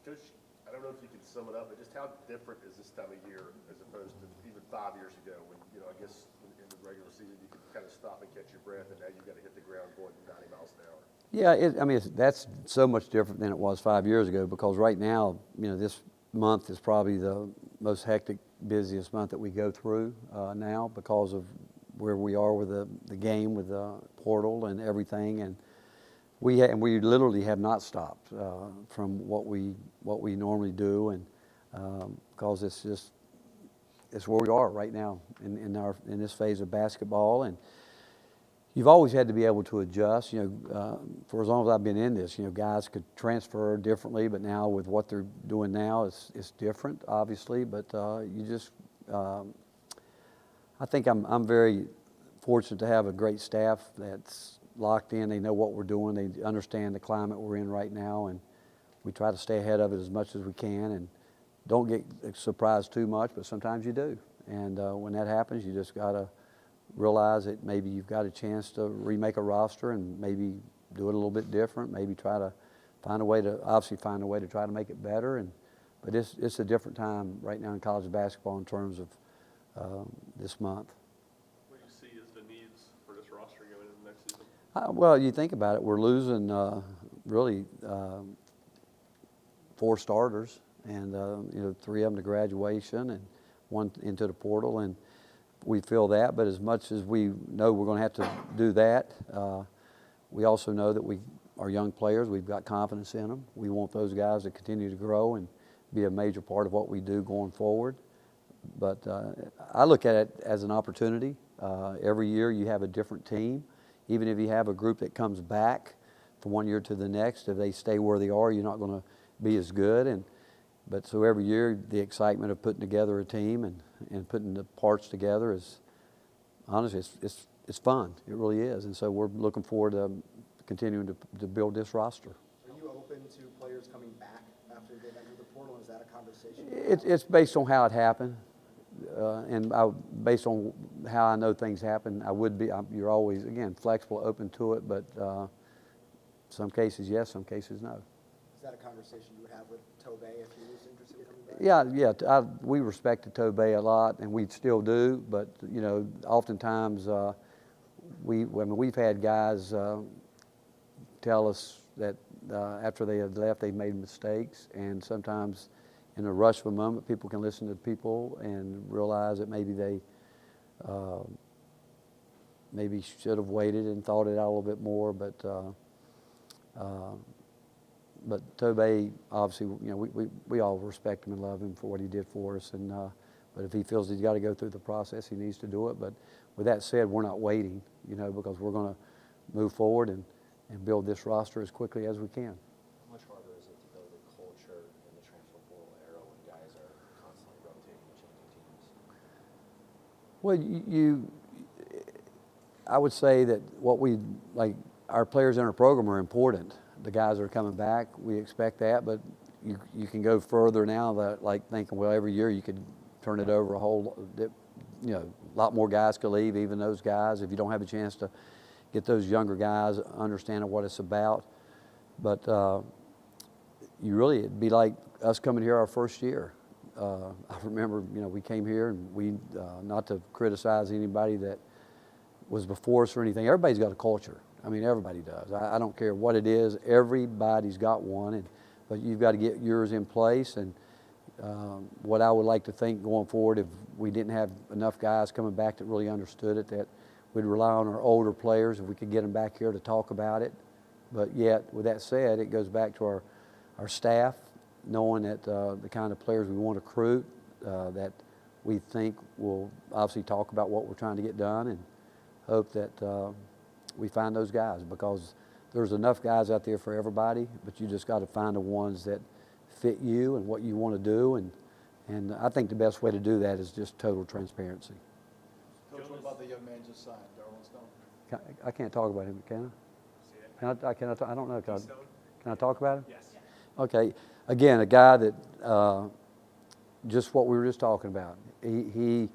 Coach, I don't know if you can sum it up, but just how different is this time of year as opposed to even 5 years ago when, I guess in the regular season you could kind of stop and catch your breath, and now you've got to hit the ground going 90 miles an hour? Yeah, that's so much different than it was 5 years ago, because right now, this month is probably the most hectic, busiest month that we go through now, because of where we are with the game, with the portal and everything, and we literally have not stopped from what we normally do, and because it's where we are right now in this phase of basketball. And you've always had to be able to adjust. For as long as I've been in this, guys could transfer differently, but now with what they're doing now, it's different, obviously. But I think I'm very fortunate to have a great staff that's locked in. They know what we're doing. They understand the climate we're in right now, and we try to stay ahead of it as much as we can, and don't get surprised too much, but sometimes you do. And when that happens, you just got to realize that maybe you've got a chance to remake a roster and maybe do it a little bit different, maybe try to find a way to try to make it better. But it's a different time right now in college basketball in terms of this month. What do you see as the needs for this roster going into next season? Well, you think about it, we're losing really 4 starters, and 3 of them to graduation and 1 into the portal, and we feel that. But as much as we know we're going to have to do that, we also know that our young players, we've got confidence in them. We want those guys to continue to grow and be a major part of what we do going forward. But I look at it as an opportunity. Every year you have a different team. Even if you have a group that comes back from one year to the next, if they stay where they are, you're not going to be as good. But so every year, the excitement of putting together a team and putting the parts together is, honestly, it's fun. It really is. And so we're looking forward to continuing to build this roster. Are you open to players coming back after they enter the portal? Is that a conversation? It's based on how it happened, and based on how I know things happen. You're always, again, flexible, open to it, but some cases yes, some cases no. Is that a conversation you would have with Tobey if he was interested in coming back? Yeah. We respected Tobey a lot, and we still do. But oftentimes we've had guys tell us that after they had left, they made mistakes, and sometimes in a rush of a moment, people can listen to people and realize that maybe they maybe should have waited and thought it out a little bit more. But Tobey, obviously, we all respect him and love him for what he did for us. And but if he feels he's got to go through the process, he needs to do it. But with that said, we're not waiting, because we're going to move forward and build this roster as quickly as we can. How much harder is it to build a culture in the transfer portal era when guys are constantly rotating and changing teams? Well, I would say that our players in our program are important. The guys that are coming back, we expect that, but you can go further now, that thinking, well, every year you could turn it over a lot more guys could leave, even those guys, if you don't have a chance to get those younger guys understanding what it's about. But it'd be like us coming here our first year. I remember, we came here, and we, not to criticize anybody that was before us or anything, everybody's got a culture. I mean, everybody does. I don't care what it is. Everybody's got one, but you've got to get yours in place. And what I would like to think going forward, if we didn't have enough guys coming back that really understood it, that we'd rely on our older players if we could get them back here to talk about it. But yet, with that said, it goes back to our staff, knowing that the kind of players we want to recruit, that we think will obviously talk about what we're trying to get done, and hope that we find those guys, because there's enough guys out there for everybody, but you just got to find the ones that fit you and what you want to do, and I think the best way to do that is just total transparency. Coach, what about the young man just signed, Darwin Stone? I can't talk about him, can I? I don't know. Can I talk about him? Yes. Okay. Again, a guy that just what we were just talking about. He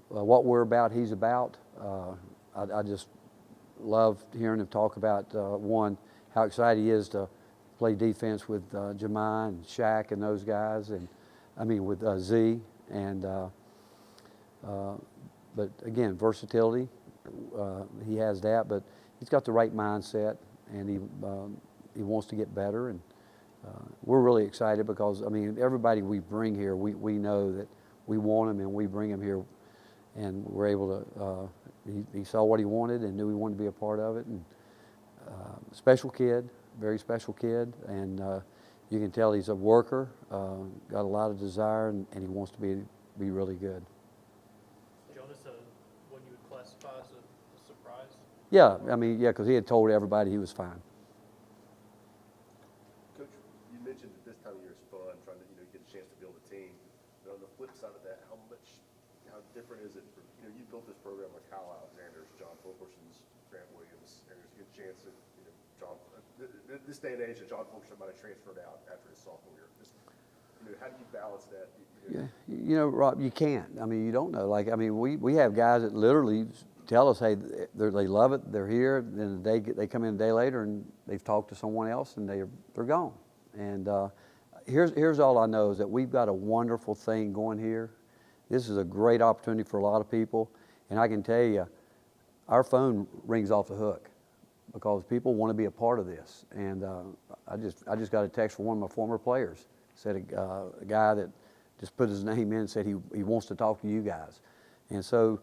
what we're about, he's about. I just love hearing him talk about, one, how excited he is to play defense with Jemai and Shaq and those guys, and I mean with Z, and but again, versatility. He has that, but he's got the right mindset, and he wants to get better, and we're really excited because I mean everybody we bring here, we know that we want him, and we bring him here, and we're able to. He saw what he wanted and knew he wanted to be a part of it, and special kid, very special kid, and you can tell he's a worker, got a lot of desire, and he wants to be really good. Jonas, what you would classify as a surprise? Yeah, I mean, yeah, because he had told everybody he was fine. Coach, you mentioned that this time of year is fun, trying to get a chance to build a team. But on the flip side of that, how different is it for you built this program like Kyle Alexander's, John Fulkerson's, Grant Williams, and there's a good chance that John this day and age that John Fulkerson might have transferred out after his sophomore year. Just, how do you balance that? Yeah, Rob, you can't. I mean, you don't know. Like, I mean, we have guys that literally tell us, hey, they love it, they're here, then they come in a day later and they've talked to someone else and they're gone. And here's all I know is that we've got a wonderful thing going here. This is a great opportunity for a lot of people, and I can tell you, our phone rings off the hook because people want to be a part of this. And I just got a text from one of my former players. Said a guy that just put his name in and said he wants to talk to you guys. And so,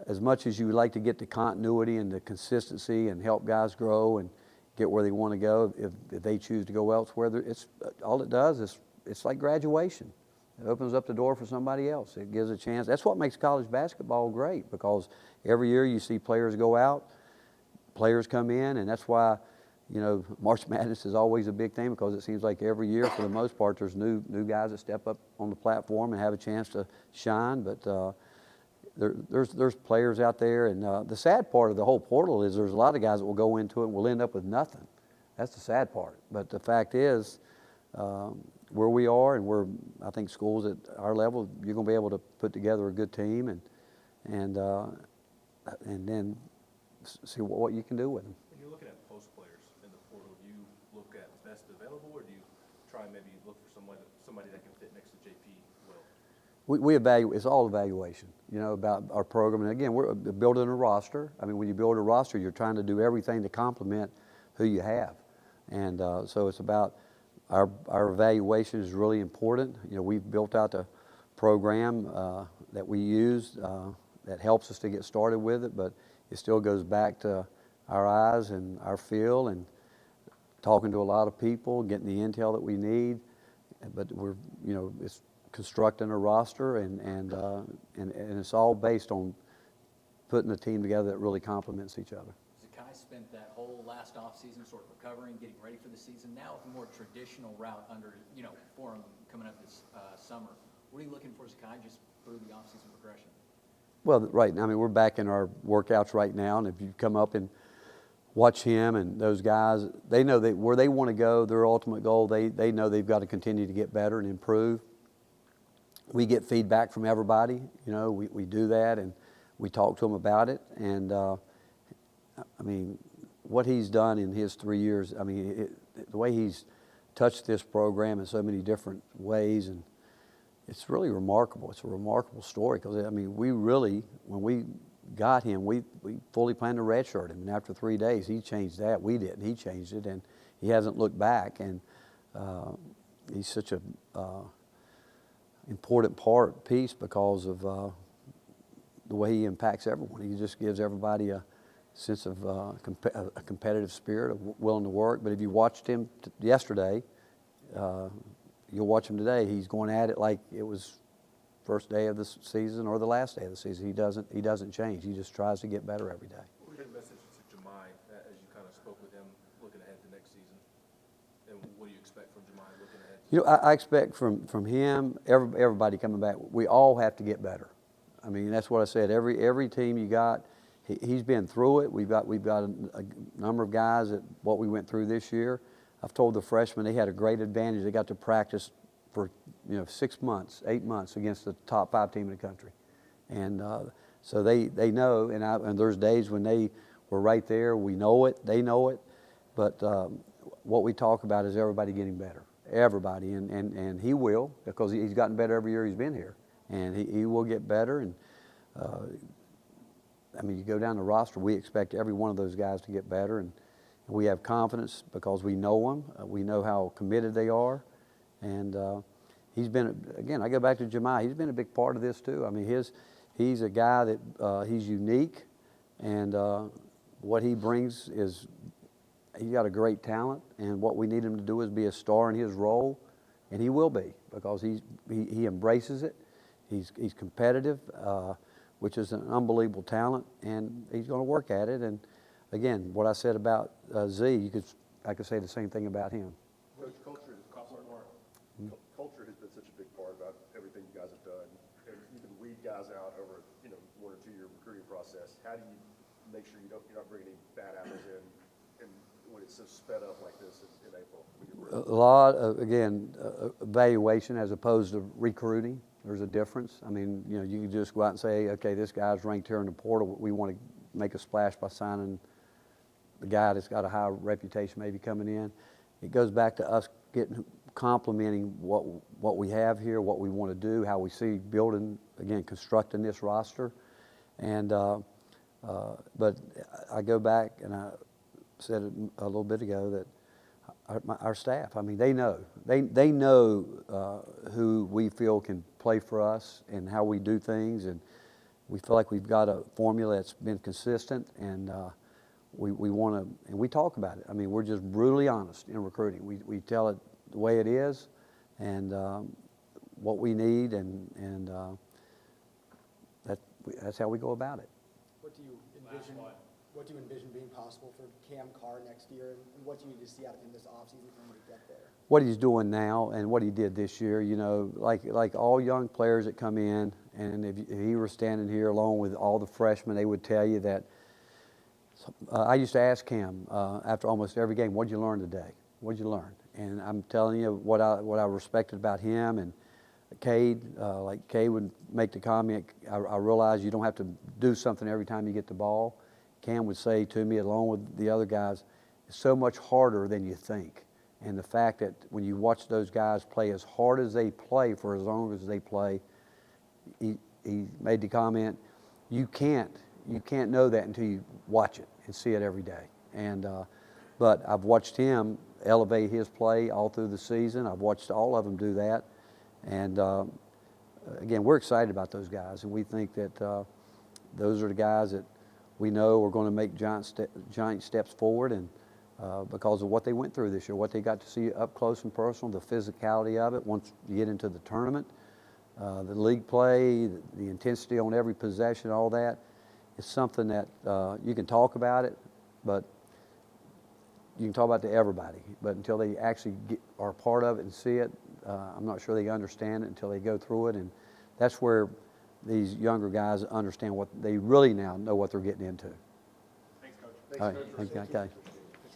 as much as you would like to get the continuity and the consistency and help guys grow and get where they want to go, if they choose to go elsewhere, it's all it does is it's like graduation. It opens up the door for somebody else. It gives a chance. That's what makes college basketball great, because every year you see players go out, players come in, and that's why, March Madness is always a big thing, because it seems like every year, for the most part, there's new guys that step up on the platform and have a chance to shine. But there's players out there, and the sad part of the whole portal is there's a lot of guys that will go into it and will end up with nothing. That's the sad part. But the fact is, where we are, and I think schools at our level, you're going to be able to put together a good team and then see what you can do with them. When you're looking at post players in the portal, do you look at best available, or do you try and maybe look for somebody that can fit next to JP well? We evaluate. It's all evaluation, about our program. And again, we're building a roster. I mean, when you build a roster, you're trying to do everything to complement who you have, and so it's about. Our evaluation is really important. We've built out the program that we use that helps us to get started with it, but it still goes back to our eyes and our feel and talking to a lot of people, getting the intel that we need. But we're, it's constructing a roster, and it's all based on putting a team together that really complements each other. Zakai spent that whole last offseason sort of recovering, getting ready for the season. Now with a more traditional route for him coming up this summer. What are you looking for, Zakai, just through the offseason progression? Well, right. I mean, we're back in our workouts right now, and if you come up and watch him and those guys, they know that where they want to go, their ultimate goal, they know they've got to continue to get better and improve. We get feedback from everybody. We do that, and we talk to them about it. And I mean, what he's done in his 3 years, I mean, the way he's touched this program in so many different ways, and it's really remarkable. It's a remarkable story, because, I mean, we really, when we got him, we fully planned to redshirt him, and after 3 days, he changed that. We didn't. He changed it, and he hasn't looked back, and he's such a important piece because of the way he impacts everyone. He just gives everybody a sense of a competitive spirit, of willing to work. But if you watched him yesterday, you'll watch him today. He's going at it like it was first day of the season or the last day of the season. He doesn't change. He just tries to get better every day. What would be the message to Jemai as you kind of spoke with him looking ahead to next season? And what do you expect from Jemai looking ahead? I expect from him, everybody coming back, we all have to get better. I mean, that's what I said. Every team you got, he's been through it. We've got a number of guys that what we went through this year. I've told the freshmen they had a great advantage. They got to practice for 6 months, 8 months against the top 5 team in the country, and so they know. And there's days when they were right there. We know it. They know it. But what we talk about is everybody getting better, everybody, and he will, because he's gotten better every year he's been here, and he will get better. And I mean, you go down the roster, we expect every one of those guys to get better, and we have confidence because we know them, we know how committed they are, and he's been, again, I go back to Jemai, he's been a big part of this too. I mean, he's a guy that he's unique, and what he brings is, he's got a great talent, and what we need him to do is be a star in his role, and he will be, because he embraces it. He's competitive, which is an unbelievable talent, and he's going to work at it. And again, what I said about Z, I could say the same thing about him. Coach, culture has been such a big part about everything you guys have done, and you can weed guys out over 1 or 2 year recruiting process. How do you make sure you're not bringing any bad apples in, and when it's so sped up like this in April? A lot of, again, evaluation as opposed to recruiting. There's a difference. I mean, you can just go out and say, okay, this guy's ranked here in the portal. We want to make a splash by signing the guy that's got a high reputation maybe coming in. It goes back to us complimenting what we have here, what we want to do, how we see building, again, constructing this roster. And but I go back, and I said it a little bit ago, that our staff, I mean, they know who we feel can play for us and how we do things, and we feel like we've got a formula that's been consistent, and we want to, and we talk about it. I mean, we're just brutally honest in recruiting. We tell it the way it is, and what we need, and that's how we go about it. What do you envision? What do you envision being possible for Cam Carr next year, and what do you need to see out of him this offseason for him to get there? What he's doing now and what he did this year, like all young players that come in, and if he were standing here along with all the freshmen, they would tell you that. I used to ask Cam after almost every game, "What'd you learn today? What'd you learn?" And I'm telling you what I respected about him. And Cade, like Cade would make the comment, I realize you don't have to do something every time you get the ball. Cam would say to me, along with the other guys, it's so much harder than you think. And the fact that when you watch those guys play as hard as they play for as long as they play, he made the comment, you can't know that until you watch it and see it every day. And but I've watched him elevate his play all through the season. I've watched all of them do that. And again, we're excited about those guys, and we think that those are the guys that we know are going to make giant steps forward, and because of what they went through this year, what they got to see up close and personal, the physicality of it once you get into the tournament, the league play, the intensity on every possession, all that. It's something that you can talk about it, but you can talk about it to everybody. But until they actually are a part of it and see it, I'm not sure they understand it until they go through it. And that's where these younger guys understand what they really now know what they're getting into. Thanks, Coach. All right, thank you. Okay.